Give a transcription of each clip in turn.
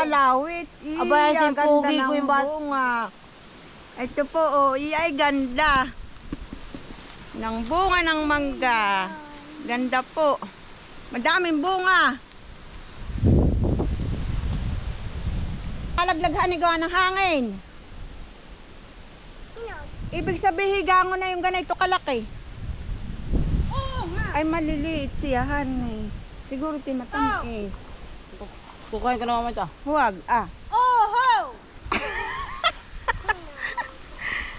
nakalawit. Aba, Iya, si ganda Pogi ko ng yung bat. bunga. Ito po, oh, iya ay ganda. Ng bunga ng mangga. Ganda po. Madaming bunga. Alaglaghan ni gawa ng hangin. Ibig sabihin, higango na yung ganito kalaki. Oo nga. Ay, maliliit siya, honey. Siguro timatamis. Kukain ka na mamay ito. Huwag, ah. Oh,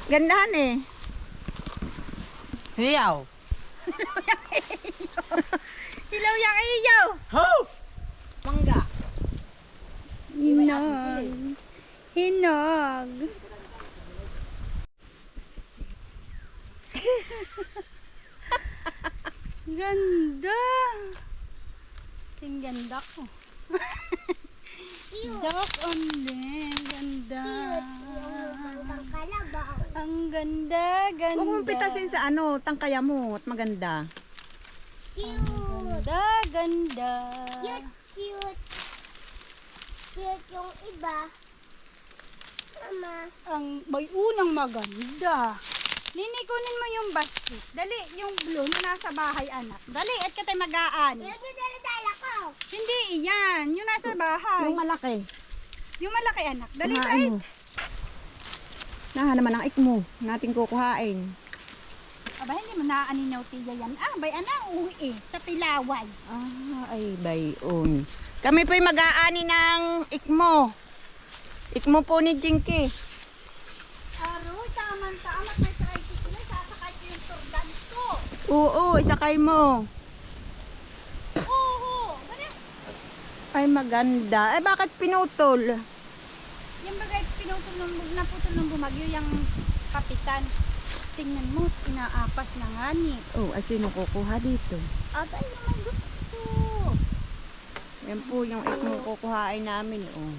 Gandahan eh. Hiyaw. Hilaw yung iyaw. Ho! Mangga. Hinog. Hinog. Ganda. Sing ganda ko. Dark only. Ganda. Ang ganda, ganda. Huwag mong pitasin sa ano, tangkaya mo at maganda. Cute. Ganda, ganda. Cute. Cute yung iba. Mama. Ang may unang maganda. Nini, kunin mo yung basket. Dali, yung blue na nasa bahay, anak. Dali, at katay magaan. Yan yung dala-dala ko. Hindi, iyan. Yung nasa bahay. Yung malaki. Yung malaki, anak. Dali, Kuhain tayo. mo. Nahan naman ang ikmo. Natin kukuhain. Aba, hindi mo naaninaw tiya yan. Ah, bay, anak, uwi eh. Sa Pilaway. Ah, ay bayon. Kami po'y mag-aani ng ikmo. Ikmo po ni Jinky. Aroy, tama-tama. May tricycle. Sasakay ko yung turdan ko. Oo, isakay mo. Oo, dali. Ay maganda. Eh bakit pinutol? Yung bagay, naputol ng bumagyo yung kapitan. Tingnan mo, inaapas na nga ni. Oh, ay sino kukuha dito? Abay, naman gusto. Yan po yung ikmo kukuhain namin. Oh,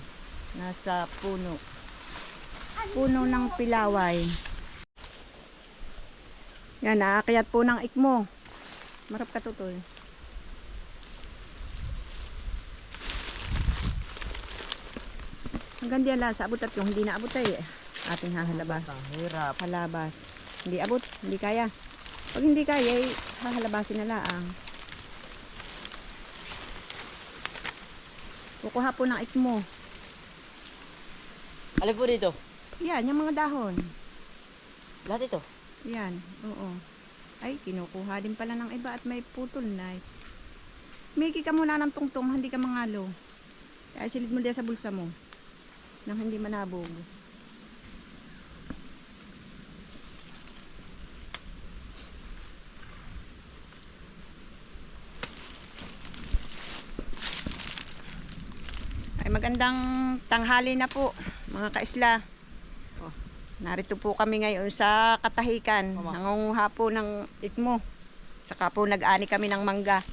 nasa puno. Puno ng pilaway. Yan, naakyat po ng ikmo. Marap ka tutoy. Hanggang diyan lang sa abot at yung hindi naabot ay ating hahalabas. Hirap. Halabas. Hindi abot, hindi kaya. Pag hindi kaya, ay hahalabasin na laang. Kukuha po ng ikmo. Alin po dito? Yan, yung mga dahon. Lahat ito? Yan, oo. Ay, kinukuha din pala ng iba at may putol na. Miki ka muna ng tungtong, hindi ka mangalo. Kaya silid mo diyan sa bulsa mo. Nang hindi manabog. Ay, magandang tanghali na po, mga kaisla. Narito po kami ngayon sa Katahikan. Nangunguha po ng ikmo. Saka po nag-ani kami ng mangga.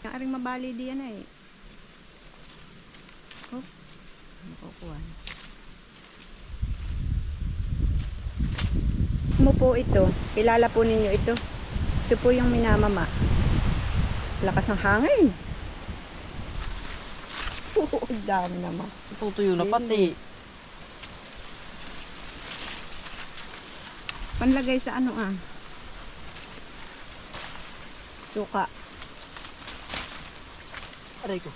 Naaring mabali diyan eh. Oh, makukuha. Ikmo po ito. Kilala po ninyo ito. Ito po yung minamama. Lakas ng hangin. Oo, dami naman. Tutuyo na pati. Panlagay sa ano ah. Suka. Aray ko.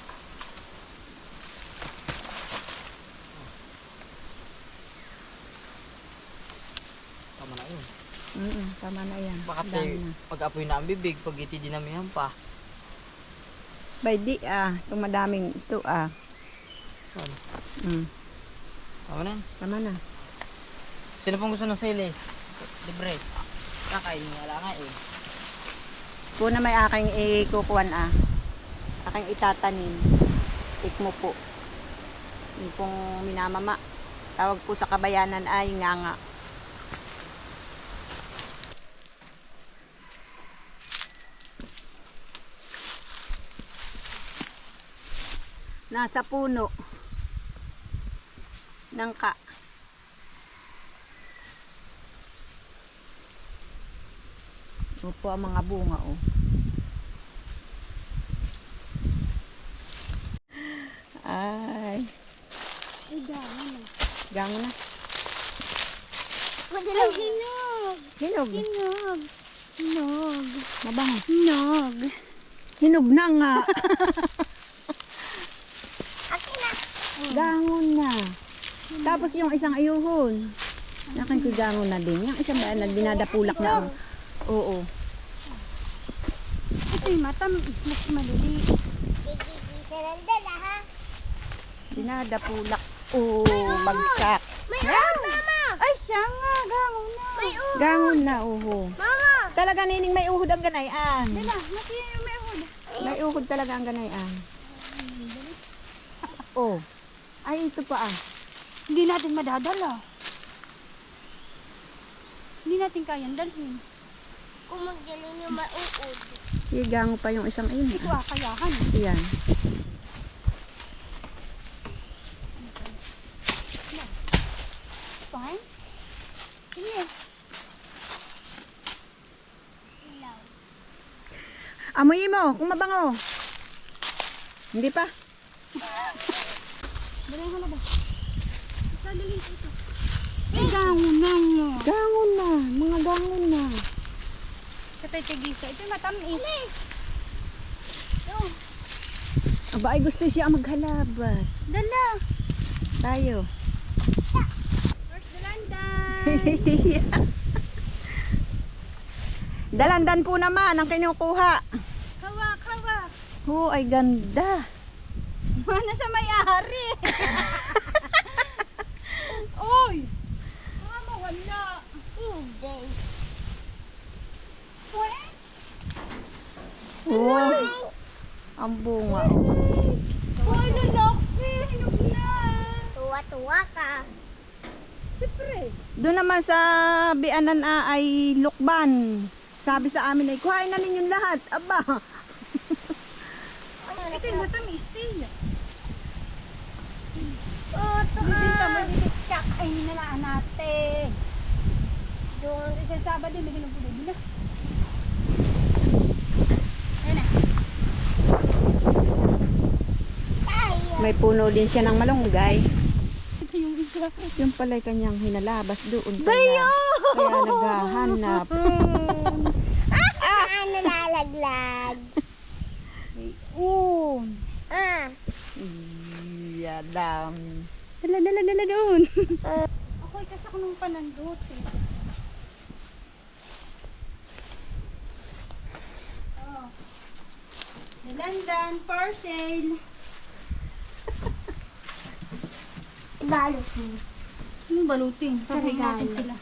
Tama na yun. Tama na yan. Bakit Dami na. pag-apoy na ang bibig, pag iti dinamihan pa. Bay di ah. Itong madaming ito ah. Ano? Mm, Tama na yan. tama na. Sino pong gusto ng sili? Libre. Kakain niya lang nga eh. Po na may aking ikukuhan ah. Aking itatanim. Ikmo po. Yung pong minamama. Tawag po sa kabayanan ay nganga. Nasa puno ng ka. Ito po ang mga bunga oh. Ay, Ay, gano'n na. gango na. Madalang hinog. Hinog. Hinog. Hinog. Mabango. Hinog. Hinog na nga. Akin na. Gangon na. Tapos yung isang ayuhon. Nakin ko gangon na din. Yung isang ba na dinadapulak na. Oo. Ito yung matamis. Mas malili. Gigigita ng dala, ha? Dinadapulak. Oo, bagsak. May uhod, mama! Ay, siya nga. Gangon na. May uhod. Gangon na, oo. Mama! Talaga nining may uhod ang ganayan. Dala, mati yung may uhod. May uhod talaga ang ganayan. Oh. Ay, ito pa ah. Hindi natin madadala. Hindi natin kayang dalhin. Kung magaling yung mauud. Higango pa yung isang ayun. Ito kayahan. Yan. Fine? Yes. Amoy mo, kung mabango. Hindi pa. Dali mo na ba? Sadali ito. Ay, gangon na nga. Gangon na. Mga gangon na. Katay tigisa. Ito matamis. Please. Aba, ay gusto siya maghalabas. Dala. Tayo. First dalandan. Dalandan po naman ang kinukuha. Hawak, hawak. Oh, ay ganda. Mana sa may-ari. Oy. Mama, wala. Hindi. Oh. Ang bunga. Oh. Ay, lalaki. Hinog na. Tuwa-tuwa ka. Siyempre. Doon naman sa bianan ay lukban. Sabi sa amin ay kuhain na ninyong lahat. Aba. Ito yung matamis. Tiyo. Bibinta mo dito. Tsak. Ay, hinalaan natin. Doon. Isang Sabado, may ginugulo na. Ayan na. May puno din siya ng malunggay. Ito yung isa. Yung pala'y kanyang hinalabas doon. Bayo! Kaya naghahanap. Nalalaglag. Iya, dami. Dala doon. Ako'y kasak nung panandot eh. Oh. Dalandan, for sale. Balot mo. Anong balutin? Kapahin natin sila.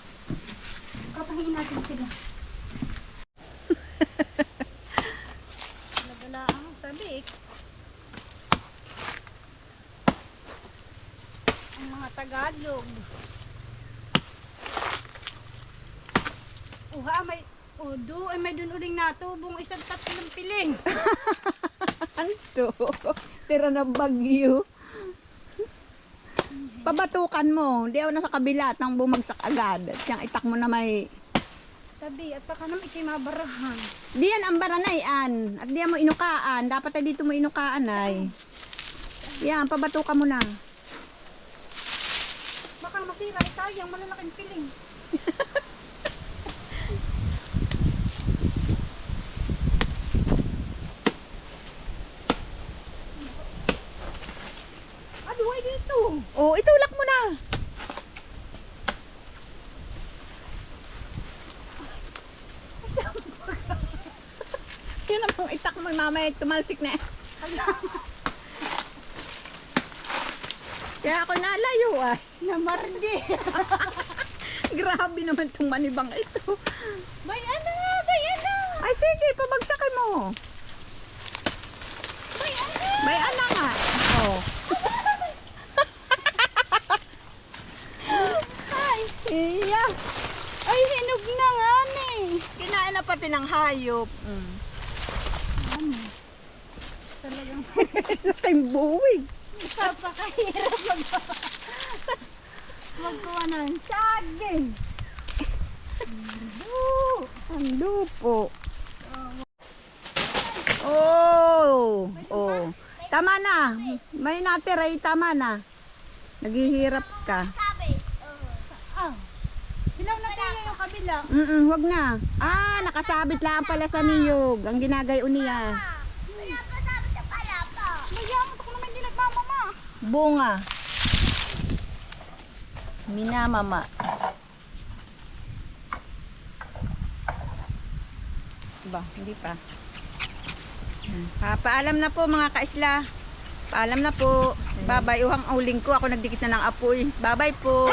Kapahin natin sila. Nagala ang sabik. Ang mga Tagalog. Uha, may odo, ay may dun uling natubong isang tatlong piling. Anto. Tira na bagyo. Pabatukan mo. Di ako nasa kabila. Nang bumagsak agad. At yung itak mo na may... Tabi, at baka naman ikimabarahan. Di yan ang baranayan. At di yan mo inukaan. Dapat ay dito mo inukaan ay. Yan, pabatukan mo na. Baka masira, sayang, malalaking piling. Aduhay dito. Oh, itulak mo na. Yun namang itak mo, mamaya tumalsik na. Kaya ako nalayo ah. Namardi. Grabe naman itong manibang ito. Bay ano, bay ano. Ay sige, pabagsakin mo. Bay ano. May ana nga. Oh. Ay, Iya. ay hinog na nga ni. Kinain na pati ng hayop. Ano? Talagang Laking buwig. napakahirap magkuha ng saging. Ang lupo. Oh. Oh. Tama tama na. May natira, tama na. Naghihirap ka. Hilaw na tayo yung kabila. Wag na. Nakasabit lang pala sa niyog. Ang ginagayon niya. Mayang, ito ko naman hindi nagmamama. Bunga. Minamama. Ba, hindi pa. Paalam na po mga kaisla. Paalam na po. Babay, uhang uling ko. Ako nagdikit na ng apoy. Babay po.